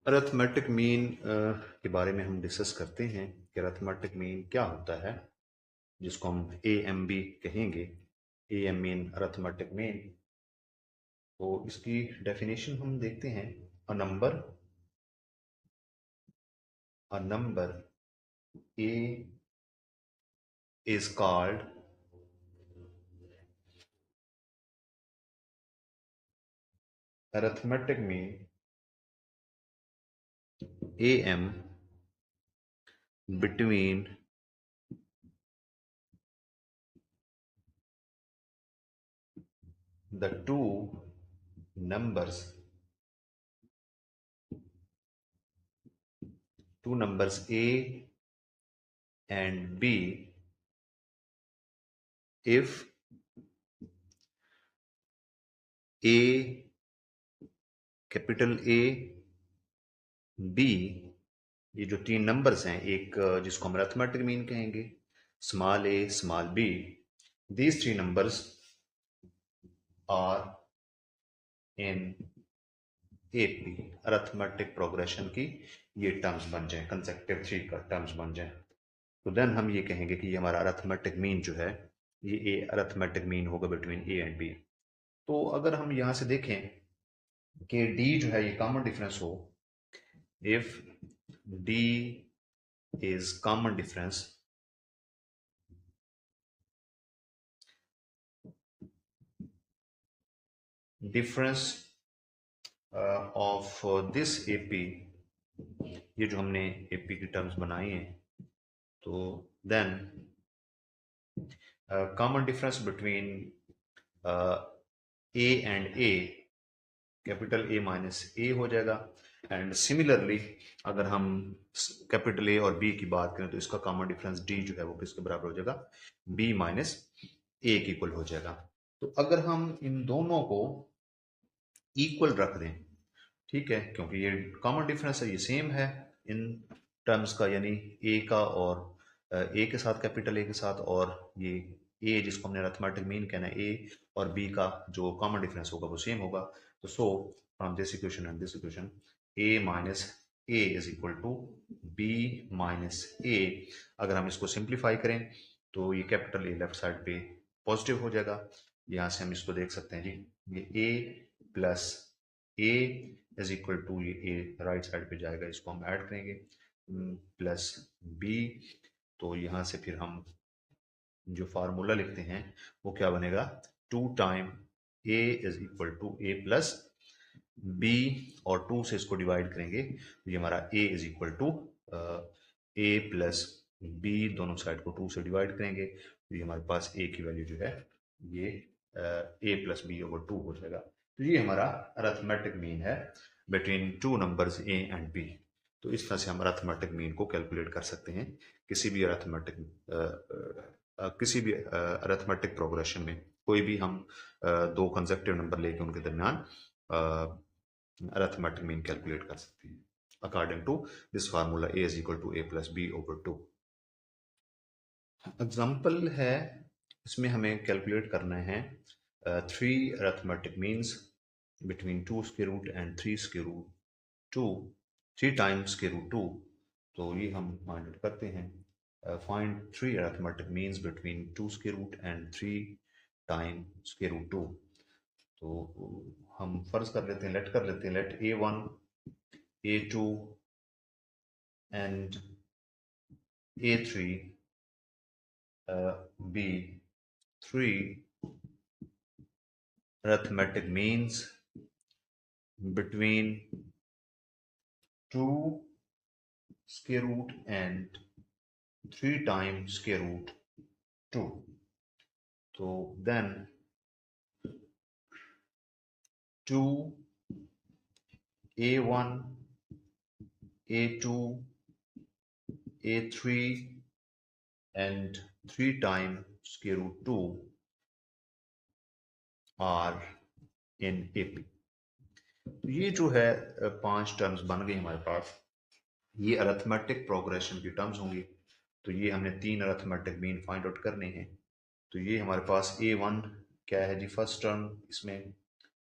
Arithmetic mean के बारे में हम डिस्कस करते हैं कि अरिथमेटिक मीन क्या होता है, जिसको हम ए एम बी कहेंगे। A M mean arithmetic mean. तो इसकी डेफिनेशन हम देखते हैं। A number A is called arithmetic mean A M between the numbers two numbers a and b if a capital A B, ये जो तीन नंबर्स हैं, एक जिसको हम अरिथमेटिक मीन कहेंगे, small A small B, these three numbers are in AP, arithmetic progression की ये टर्म्स बन जाए, कंसेक्टिव थ्री का टर्म्स बन जाए, तो देन हम ये कहेंगे कि ये हमारा अरिथमेटिक मीन जो है, ये ए अरिथमेटिक मीन होगा बिटवीन ए एंड बी। तो अगर हम यहाँ से देखें कि डी जो है ये कॉमन डिफरेंस हो, if D is common difference difference of this AP, ये जो हमने एपी की टर्म्स बनाई हैं, तो then common difference between A and A, capital A minus A हो जाएगा। एंड सिमिलरली अगर हम कैपिटल ए और बी की बात करें, तो इसका कॉमन डिफरेंस डी जो है वो किसके बराबर हो जाएगा, बी माइनस ए के इक्वल हो जाएगा। तो अगर हम इन दोनों को इक्वल रख दें, ठीक है, क्योंकि ये कॉमन डिफरेंस है, ये सेम है इन टर्म्स का, यानी ए का और ए के साथ, कैपिटल ए के साथ, और ये ए जिसको हमने अरिथमेटिक मीन कहना है, ए और बी का जो कॉमन डिफरेंस होगा वो सेम होगा। तो so from this equation and this equation, A minus A is equal to B minus A. अगर हम इसको सिंप्लीफाई करें तो ये कैपिटल ए लेफ्ट साइड पे पॉजिटिव हो जाएगा। यहाँ से हम इसको देख सकते हैं जी, ये A plus A is equal to, ये ए राइट साइड पे जाएगा, इसको हम ऐड करेंगे, प्लस बी। तो यहाँ से फिर हम जो फार्मूला लिखते हैं वो क्या बनेगा, two time A is equal to A plus B, और टू से इसको डिवाइड करेंगे तो ये हमारा A is equal to A plus B, दोनों साइड को टू से डिवाइड करेंगे तो ये हमारे पास ए की वैल्यू जो है ये A plus B over two हो जाएगा। तो ये हमारा अरिथमेटिक मीन है between two numbers A and B. तो इस तरह से हम अरिथमेटिक मीन को कैलकुलेट कर सकते हैं किसी भी अरिथमेटिक प्रोग्रेशन में। कोई भी हम दो कंसेक्टिव नंबर लेके उनके दरमियान अरिथमेटिक मीन कैलकुलेट कर सकते हैं according to this formula, A is equal to A plus B over two. Example है, इसमें हमें कैलकुलेट करना है three arithmetic means between two square root and three square root two, three times square root two. तो ये हम find out करते हैं। Find three arithmetic means between two square root and three time square root two. तो हम फर्ज कर लेते हैं, लेट कर लेते हैं, let A one A two and A three be three arithmetic means between two square root and three times square root two. So then two a1 a2 a3 and three times square root two are in AP। तो ये जो है पांच terms बन गई हमारे पास, ये arithmetic progression की टर्म्स होंगी। तो ये हमने तीन अरिथमेटिक मीन फाइंड आउट करने हैं। तो ये हमारे पास ए वन क्या है जी, फर्स्ट टर्म, इसमें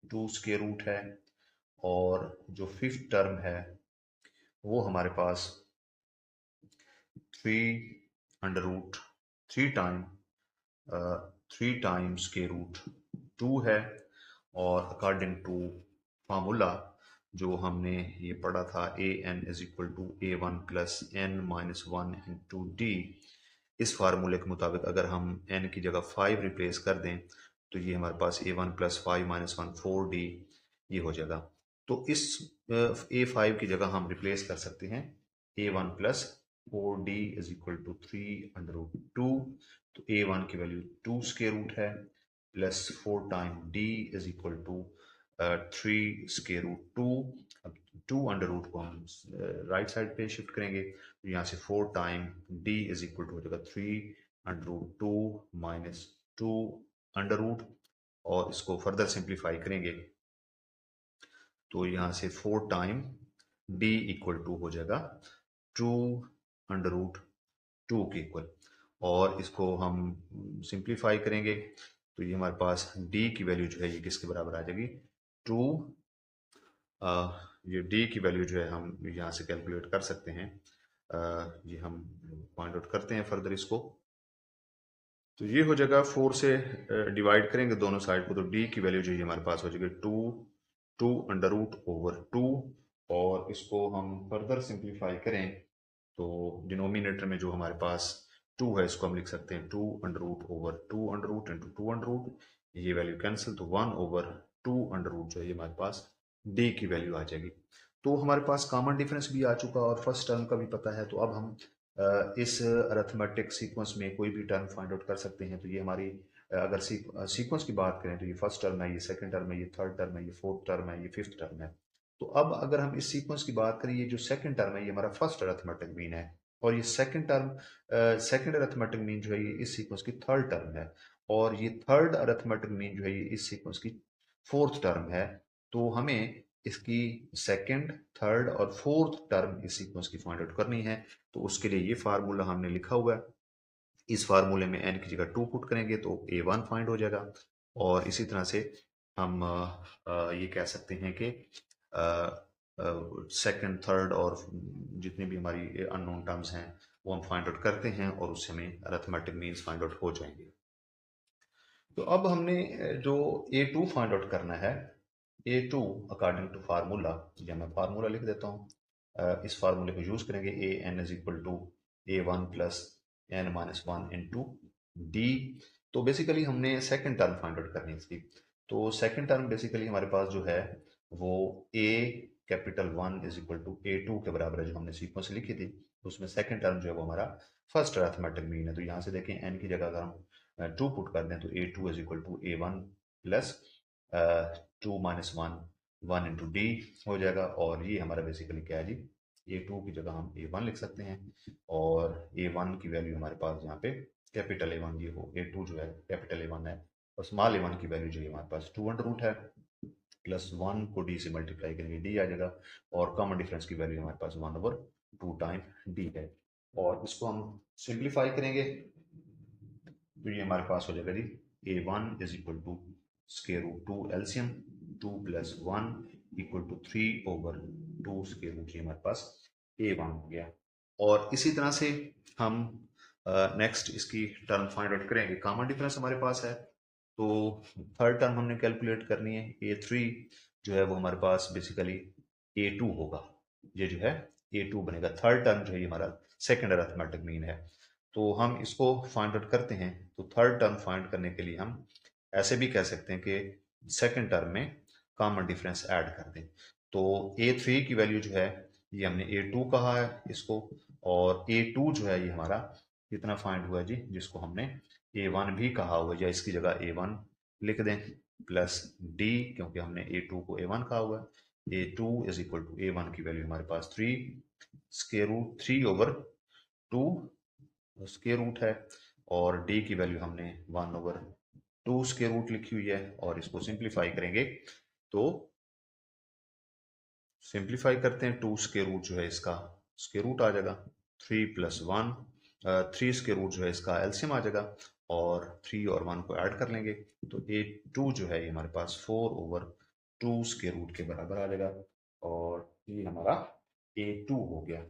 टू स्क्वायर रूट है, और जो फिफ्थ टर्म है वो हमारे पास 3 स्क्वायर रूट 2 है। और अकॉर्डिंग टू फार्मूला जो हमने ये पढ़ा था, A N is equal to A one plus N minus one into D, इस फार्मूले के मुताबिक अगर हम n की जगह 5 रिप्लेस कर दें तो ये हमारे पास A one plus five minus one 4d ये हो जाएगा। तो इस a5 की जगह हम रिप्लेस कर सकते हैं A one plus 4d is equal to 3√2। तो ए वन की वैल्यू 2 स्क्वायर रूट है plus 4 time d is equal to 3 square root 2। अब 2 अंडर रूट को हम राइट साइड पे शिफ्ट करेंगे तो यहाँ से 4 time d is equal to हो जाएगा 3√2 माइनस 2 अंडर रूट, और इसको फर्दर सिंप्लीफाई करेंगे तो यहाँ से 4 टाइम d इक्वल टू हो जाएगा 2 अंडर रूट 2 के इक्वल। और इसको हम सिंप्लीफाई करेंगे तो ये हमारे पास d की वैल्यू जो है ये किसके बराबर आ जाएगी 2। ये d की वैल्यू जो है हम यहाँ से कैलकुलेट कर सकते हैं। ये हम पॉइंट आउट करते हैं फर्दर इसको। तो ये हो जाएगा 4 से डिवाइड करेंगे दोनों साइड को तो d की वैल्यू जो है हमारे पास हो जाएगी 2 अंडर रूट ओवर 2। और इसको हम फर्दर सिंप्लीफाई करें तो डिनोमिनेटर में जो हमारे पास 2 है इसको हम लिख सकते हैं 2 under root over 2 under root into 2 under root, ये वैल्यू कैंसिल तो 1 ओवर 2 अंडर रूट जो है ये हमारे पास d की वैल्यू आ जाएगी। तो हमारे पास कॉमन डिफरेंस भी आ चुका और फर्स्ट टर्म का भी पता है। तो अब हम इस अरिथमेटिक सीक्वेंस में कोई भी टर्म फाइंड आउट कर सकते हैं। तो ये हमारी अगर सीक्वेंस की बात करें तो ये फर्स्ट टर्म है, ये सेकंड टर्म है, ये थर्ड टर्म है, ये फोर्थ टर्म है, ये फिफ्थ टर्म है। तो अब अगर हम इस सीक्वेंस की बात करें, ये जो सेकंड टर्म है ये हमारा फर्स्ट अरिथमेटिक मीन है, और ये सेकंड अरिथमेटिक मीन जो है ये इस सीक्वेंस की थर्ड टर्म है, और ये थर्ड अरिथमेटिक मीन जो है ये इस सीक्वेंस की फोर्थ टर्म है। तो हमें इसकी सेकंड, थर्ड और फोर्थ टर्म इस सीक्वेंस की फाइंड आउट करनी है। तो उसके लिए ये फार्मूला हमने लिखा हुआ है। इस फार्मूले में n की जगह 2 पुट करेंगे तो a1 फाइंड हो जाएगा। और इसी तरह से हम ये कह सकते हैं कि सेकंड, थर्ड और जितने भी हमारी अननोन टर्म्स हैं वो हम फाइंड आउट करते हैं और उससे हमें अरिथमेटिक मीन्स फाइंड आउट हो जाएंगे। तो अब हमने जो a2 फाइंड आउट करना है, a2 अकॉर्डिंग टू फार्मूला, या मैं फार्मूला लिख देता हूँ। इस फार्मूले को यूज करेंगे A N is equal to A one plus N minus one into D. तो बेसिकली हमने सेकंड टर्म फाइंड आउट करनी है इसकी। तो सेकंड टर्म बेसिकली हमारे पास जो है वो A capital one is equal to A two के बराबर है, जो हमने सीक्वेंस लिखी थी। तो उसमें सेकंड टर्म जो है वो हमारा फर्स्ट अरिथमेटिक मीन है। तो यहाँ से देखें एन की जगह अगर हम 2 पुट कर दें तो A two is equal to A one plus 2 minus one 1 into D हो जाएगा। और ये हमारा बेसिकली क्या है जी, ए टू की जगह हम ए वन लिख सकते हैं, और ए वन की वैल्यू हमारे पास यहाँ पे कैपिटल ए वन, ये हो ए टू जो है कैपिटल ए वन है, और स्मॉल ए वन की वैल्यू जो है हमारे पास 2 अंडर रूट है, प्लस 1 को डी से मल्टीप्लाई करेंगे डी आ जाएगा, और कॉमन डिफरेंस की वैल्यू हमारे पास 1 ओवर 2 टाइम डी है। और इसको हम सिंप्लीफाई करेंगे तो ये हमारे पास हो जाएगा जी A one is equal to square root 2 LCM 2 plus 1 equal to 3 over 2 square root, ये हमारे पास ए वन हो गया। और इसी तरह से हम नेक्स्ट इसकी टर्म फाइंड आउट करेंगे। कॉमन डिफरेंस हमारे पास है तो थर्ड टर्म हमने कैलकुलेट करनी है। ए थ्री जो है वो हमारे पास बेसिकली ए टू होगा, ये जो है ए टू बनेगा। थर्ड टर्म जो है ये हमारा सेकेंड अरिथमेटिक मीन है। तो हम इसको फाइंड आउट करते हैं। तो थर्ड टर्म फाइंड करने के लिए हम ऐसे भी कह सकते हैं कि सेकेंड टर्म में कॉमन डिफरेंस ऐड कर दें। तो ए थ्री की वैल्यू जो है ये हमने ए टू कहा है इसको, और ए टू जो है ये हमारा कितना फाइंड हुआ है जी, जिसको हमने ए वन भी कहा हुआ है, या इसकी जगह ए वन लिख दें प्लस डी, क्योंकि हमने ए टू को ए वन कहा हुआ है। A two is equal to A one की वैल्यू हमारे पास 3 square root 3 over 2 square root है, और डी की वैल्यू हमने 1 ओवर 2 स्केयर रूट लिखी हुई है। और इसको सिंप्लीफाई करेंगे तो सिंप्लीफाई करते हैं 2 स्केयर रूट जो है इसका स्केयर रूट आ जाएगा, 3 प्लस 1 3 स्केयर रूट जो है इसका एलसीएम आ जाएगा, और 3 और 1 को ऐड कर लेंगे तो ए टू जो है ये हमारे पास 4 ओवर 2 स्केयर रूट के बराबर आ जाएगा। और ये हमारा A2 हो गया।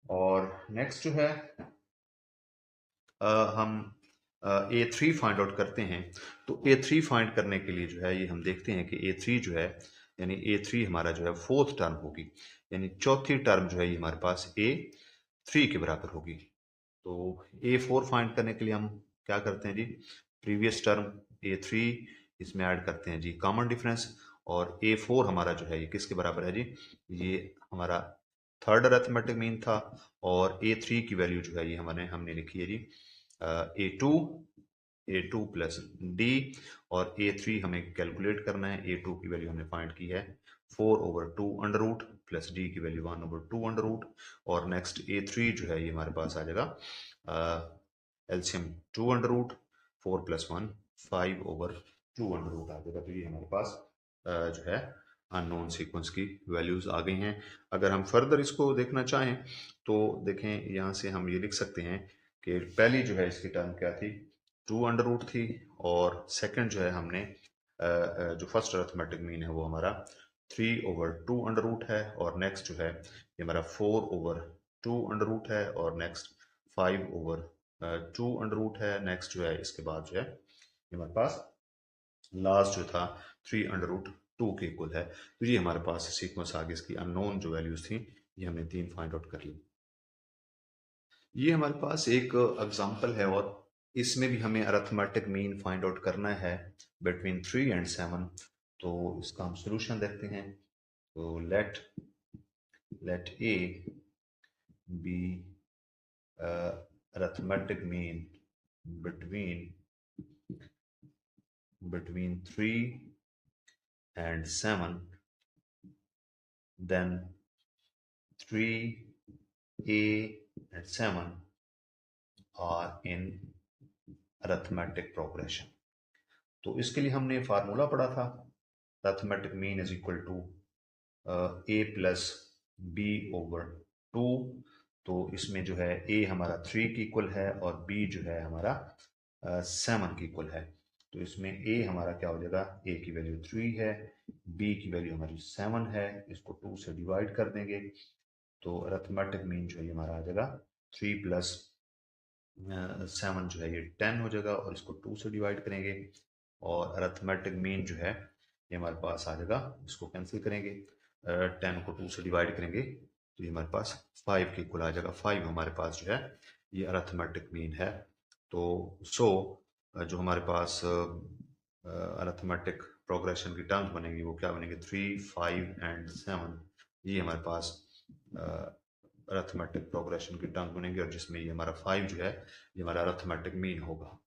और नेक्स्ट जो है हम A3 फाइंड आउट करते हैं। तो A3 फाइंड करने के लिए जो है ये हम देखते हैं कि A3 जो है, यानी A3 हमारा जो है फोर्थ टर्म होगी, यानी चौथी टर्म जो है ये हमारे पास A3 के बराबर होगी। तो A4 फाइंड करने के लिए हम क्या करते हैं जी, प्रीवियस टर्म A3 इसमें ऐड करते हैं जी कॉमन डिफरेंस, और A4 हमारा जो है ये किसके बराबर है जी, ये हमारा थर्ड अरिथमेटिक मीन था, और A3 की वैल्यू जो है ये हमने लिखी है जी A2 प्लस डी, और A3 हमें कैलकुलेट करना है। A2 की वैल्यू हमने फाइंड की है 4/2 अंडर रूट प्लस डी की वैल्यू 1/2 अंडर रूट, और नेक्स्ट A3 जो है ये हमारे पास आ जाएगा LCM 2 under root, 4 + 1 5/2 under root आ जाएगा। तो ये हमारे पास जो है अननोन सीक्वेंस की वैल्यूज आ गई हैं। अगर हम फर्दर इसको देखना चाहें तो देखें, यहाँ से हम ये लिख सकते हैं कि पहली जो है इसकी टर्म क्या थी, 2 अंडर रूट थी, और सेकंड जो है हमने जो फर्स्ट अरिथमेटिक मीन है वो हमारा 3/2 अंडर रूट है, और नेक्स्ट जो है ये हमारा 4/2 अंडर रूट है, और नेक्स्ट 5/2 अंडर रूट है। नेक्स्ट जो है इसके बाद जो है ये हमारे पास लास्ट जो था 3/2 के इक्वल है। तो ये हमारे पास सीक्वेंस आगे इसकी अननोन जो वैल्यूज थी ये हमने 3 फाइंड आउट कर ली। ये हमारे पास एक एग्जांपल है, और इसमें भी हमें अरिथमेटिक मीन फाइंड आउट करना है बिटवीन 3 एंड 7। तो इसका हम सॉल्यूशन देखते हैं। तो let A be arithmetic mean between 3 and 7, then 3a and 7 are in arithmetic progression। तो इसके लिए हमने फार्मूला पढ़ा था, arithmetic mean is equal to a plus B over 2। तो इसमें जो है a हमारा 3 की इक्वल है, और b जो है हमारा 7 की इक्वल है। तो इसमें a हमारा क्या हो जाएगा, a की वैल्यू 3 है, b की वैल्यू हमारी 7 है, इसको 2 से डिवाइड कर देंगे। तो अरिथमेटिक मीन जो है हमारा आ जाएगा 3 + 7 जो है ये 10 हो जाएगा, और इसको 2 से डिवाइड करेंगे, और अरिथमेटिक मीन जो है ये हमारे पास आ जाएगा, इसको कैंसिल करेंगे, 10 को 2 से डिवाइड करेंगे तो ये हमारे पास 5 के इक्वल आ जाएगा। 5 हमारे पास जो है ये अरिथमेटिक मीन है। तो जो हमारे पास अरिथमेटिक प्रोग्रेशन की टर्म्स बनेंगी वो क्या बनेंगे, 3, 5 एंड 7। ये हमारे पास अरिथमेटिक प्रोग्रेशन की टर्म्स बनेंगे, और जिसमें ये हमारा 5 जो है ये हमारा अरिथमेटिक मीन होगा।